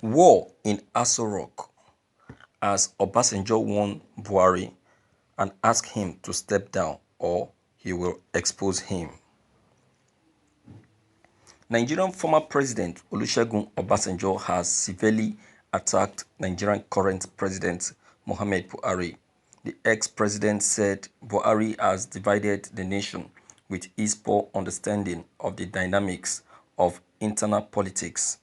War in Aso Rock as Obasonjo warned Buhari and asked him to step down or he will expose him. Nigerian former President Olusegun Obasanjo has severely attacked Nigerian current President Muhammadu Buhari. The ex-president said Buhari has divided the nation with his poor understanding of the dynamics of internal politics.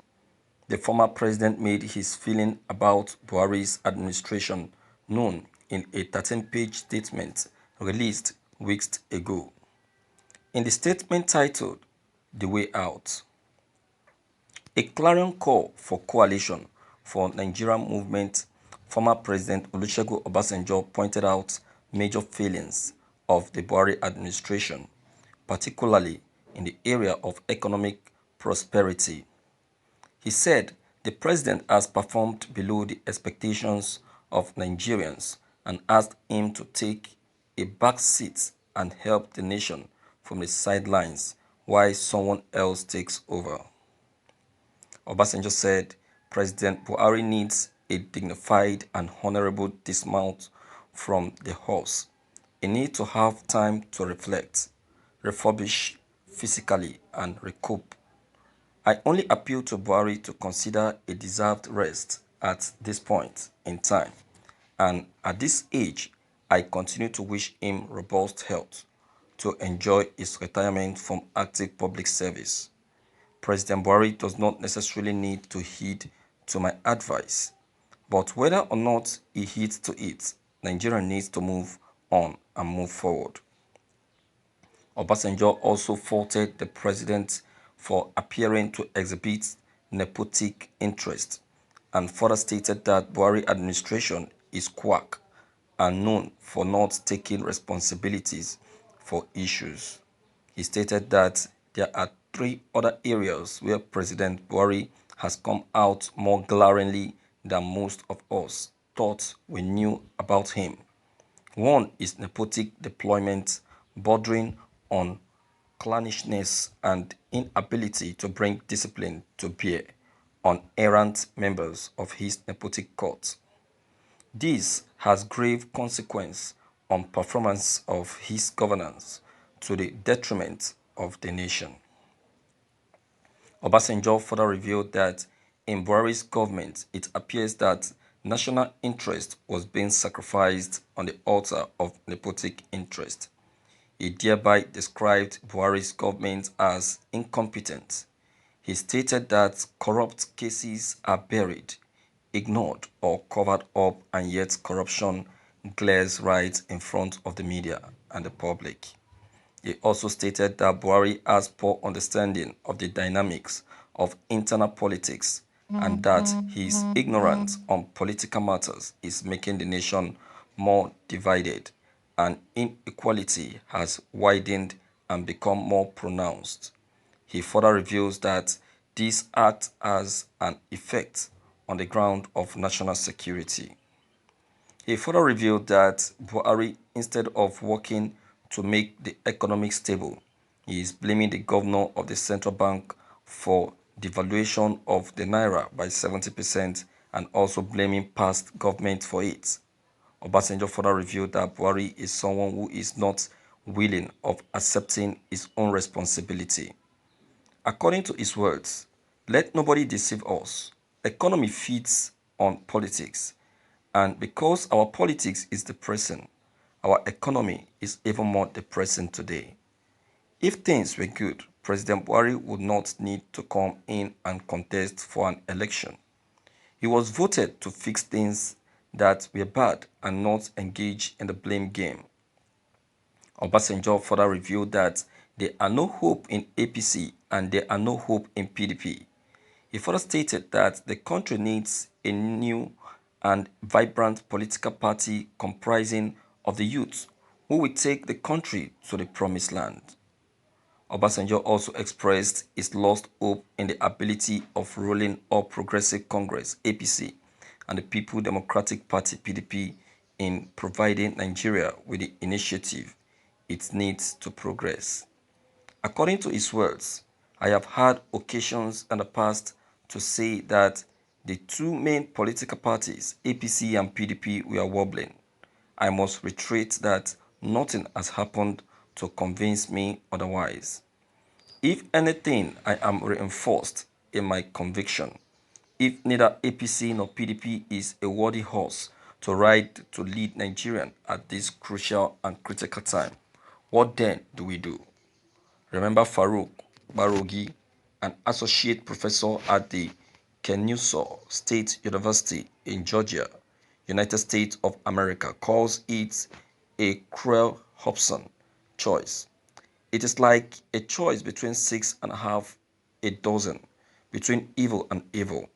The former president made his feeling about Buhari's administration known in a 13-page statement released weeks ago. In the statement titled "The Way Out," a clarion call for coalition for Nigerian movement, former President Olusegun Obasanjo pointed out major failings of the Buhari administration, particularly in the area of economic prosperity. He said the president has performed below the expectations of Nigerians and asked him to take a back seat and help the nation from the sidelines while someone else takes over. Obasanjo said President Buhari needs a dignified and honorable dismount from the horse. He needs to have time to reflect, refurbish physically, and recoup. I only appeal to Buhari to consider a deserved rest at this point in time, and at this age, I continue to wish him robust health to enjoy his retirement from active public service. President Buhari does not necessarily need to heed to my advice, but whether or not he heeds to it, Nigeria needs to move on and move forward. Obasanjo also faulted the president for appearing to exhibit nepotic interest and further stated that Buhari administration is quack and known for not taking responsibilities for issues. He stated that there are three other areas where President Buhari has come out more glaringly than most of us thought we knew about him. One is nepotic deployment bordering on clannishness and inability to bring discipline to bear on errant members of his nepotic court. This has grave consequence on performance of his governance to the detriment of the nation. Obasanjo further revealed that in Buhari's government, it appears that national interest was being sacrificed on the altar of nepotic interest. He thereby described Buhari's government as incompetent. He stated that corrupt cases are buried, ignored, or covered up, and yet corruption glares right in front of the media and the public. He also stated that Buhari has poor understanding of the dynamics of internal politics and that his ignorance on political matters is making the nation more divided and inequality has widened and become more pronounced. He further reveals that this acts as an effect on the ground of national security. He further revealed that Buhari, instead of working to make the economy stable, he is blaming the governor of the central bank for devaluation of the naira by 70% and also blaming past government for it. Obasanjo further revealed that Buhari is someone who is not willing of accepting his own responsibility. According to his words, let nobody deceive us. Economy feeds on politics, and because our politics is depressing, our economy is even more depressing today. If things were good, President Buhari would not need to come in and contest for an election. He was voted to fix things that were bad and not engage in the blame game. Obasanjo further revealed that there are no hope in APC and there are no hope in PDP. He further stated that the country needs a new and vibrant political party comprising of the youth who will take the country to the promised land. Obasanjo also expressed his lost hope in the ability of ruling All Progressive Congress (APC) and the People Democratic Party (PDP) in providing Nigeria with the initiative it needs to progress. According to his words, I have had occasions in the past to say that The two main political parties, APC and PDP, were wobbling. I must reiterate that nothing has happened to convince me otherwise. If anything, I am reinforced in my conviction. If neither APC nor PDP is a worthy horse to ride to lead Nigeria at this crucial and critical time, what then do we do? Remember Farouk Barogi, an associate professor at the Kennesaw State University in Georgia, United States of America, calls it a cruel Hobson choice. It is like a choice between six and a half a dozen, between evil and evil,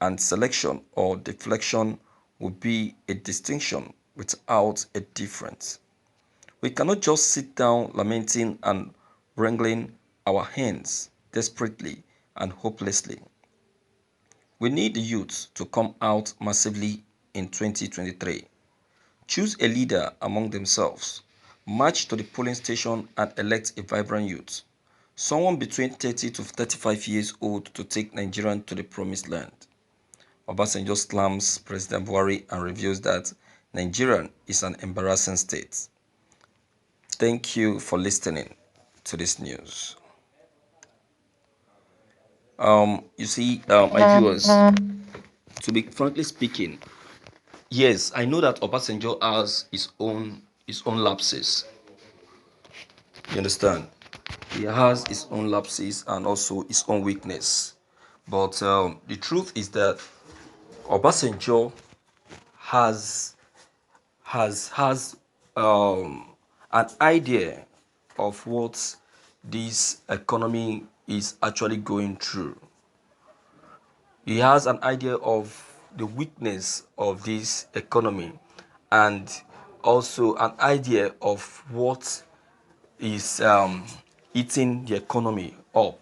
and selection or deflection would be a distinction without a difference. We cannot just sit down lamenting and wringing our hands desperately and hopelessly. We need the youth to come out massively in 2023. Choose a leader among themselves. March to the polling station and elect a vibrant youth. Someone between 30 to 35 years old to take Nigeria to the promised land. Obasanjo slams President Buhari and reveals that Nigeria is an embarrassing state. Thank you for listening to this news. My viewers, to be frankly speaking, yes, I know that Obasanjo has his own lapses. You understand? He has his own lapses and also his own weakness. But the truth is that Obasanjo has an idea of what this economy is actually going through. He has an idea of the weakness of this economy and also an idea of what is eating the economy up.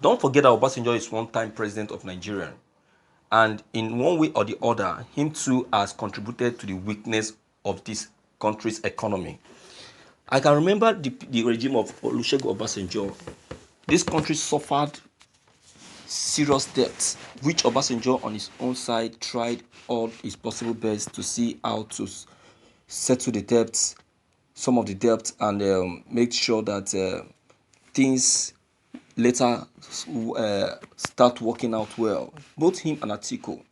Don't forget that Obasanjo is one-time president of Nigeria, and in one way or the other, him too has contributed to the weakness of this country's economy. I can remember the regime of Olusegun Obasanjo. This country suffered serious debts, which Obasanjo on his own side tried all his possible best to see how to settle the debts, some of the debts, and make sure that things later start working out well. Both him and Atiku,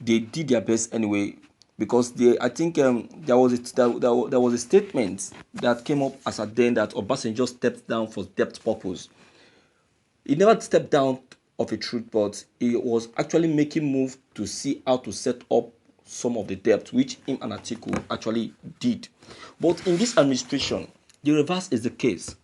they did their best anyway, because I think there was a statement that came up as at then that Obasanjo stepped down for debt purpose. He never stepped down of a truth, but he was actually making move to see how to set up some of the debt, which him and Atiku actually did. But in this administration, the reverse is the case.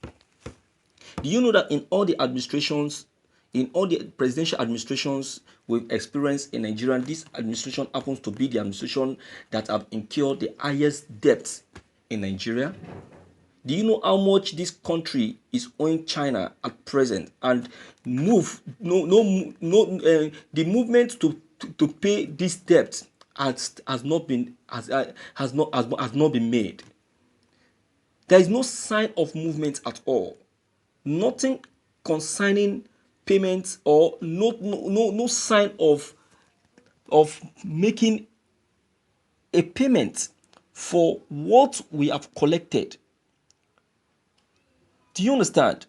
Do you know that in all the administrations, in all the presidential administrations we've experienced in Nigeria, this administration happens to be the administration that have incurred the highest debt in Nigeria? Do you know how much this country is owing China at present? And the movement to pay this debt has not been made. There is no sign of movement at all. Nothing concerning payments, or no sign of making a payment for what we have collected. Do you understand?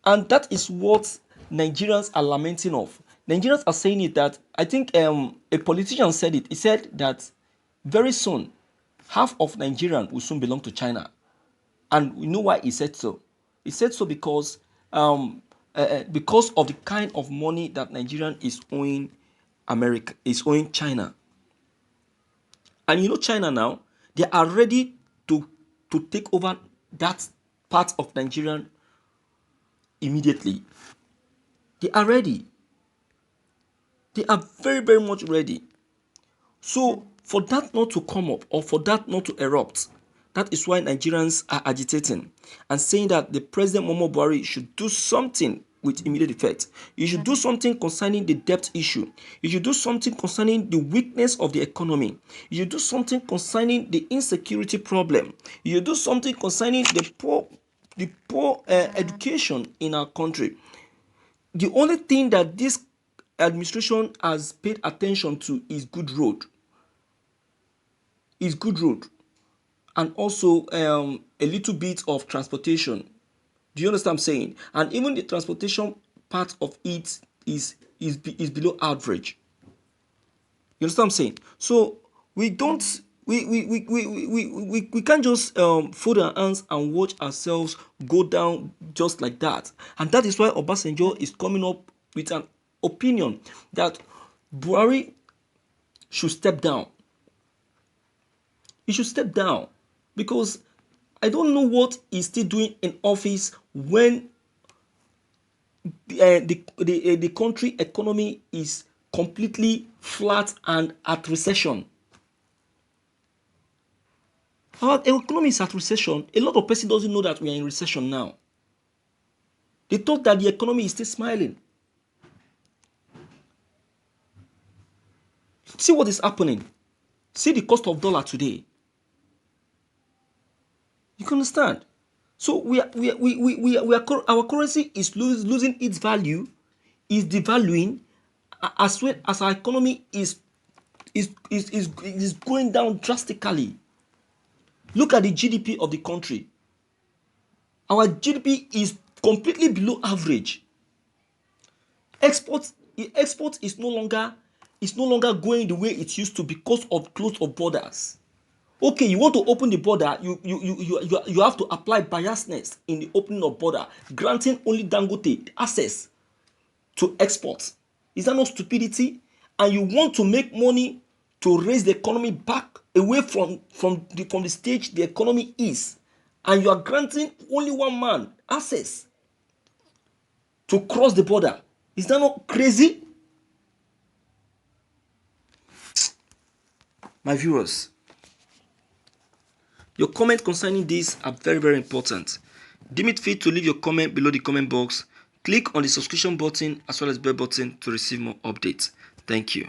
And that is what Nigerians are lamenting of. Nigerians are saying it that, I think a politician said it. He said that very soon, half of Nigerians will soon belong to China. And we know why he said so. He said so because of the kind of money that Nigerian is owing America, is owing China. And you know China now, they are ready to take over that part of Nigeria immediately. They are ready. They are very, very much ready. So for that not to come up, or for that not to erupt, that is why Nigerians are agitating and saying that the President Muhammadu Buhari should do something with immediate effect. You should do something concerning the debt issue. You should do something concerning the weakness of the economy. You should do something concerning the insecurity problem. You should do something concerning the poor education in our country. The only thing that this administration has paid attention to is good road. And also a little bit of transportation. Do you understand what I'm saying? And even the transportation part of it is below average. You understand what I'm saying? So we don't we can't just fold our hands and watch ourselves go down just like that. And that is why Obasonjo is coming up with an opinion that Buhari should step down. He should step down because I don't know what he's still doing in office when the country economy is completely flat and at recession. Our economy is at recession. A lot of person doesn't know that we are in recession now. They thought that the economy is still smiling. See what is happening. See the cost of dollar today. You can understand? So our currency is losing its value, is devaluing, as well as our economy is going down drastically. Look at the GDP of the country. Our GDP is completely below average. Export is no longer going the way it used to because of close of borders. Okay, you want to open the border, you have to apply biasness in the opening of border, granting only Dangote access to export. Is that not stupidity? And you want to make money to raise the economy back away from the stage the economy is, and you are granting only one man access to cross the border. Is that not crazy? My viewers, your comment concerning this are very, very important. Deem it fit to leave your comment below the comment box. Click on the subscription button as well as bell button to receive more updates. Thank you.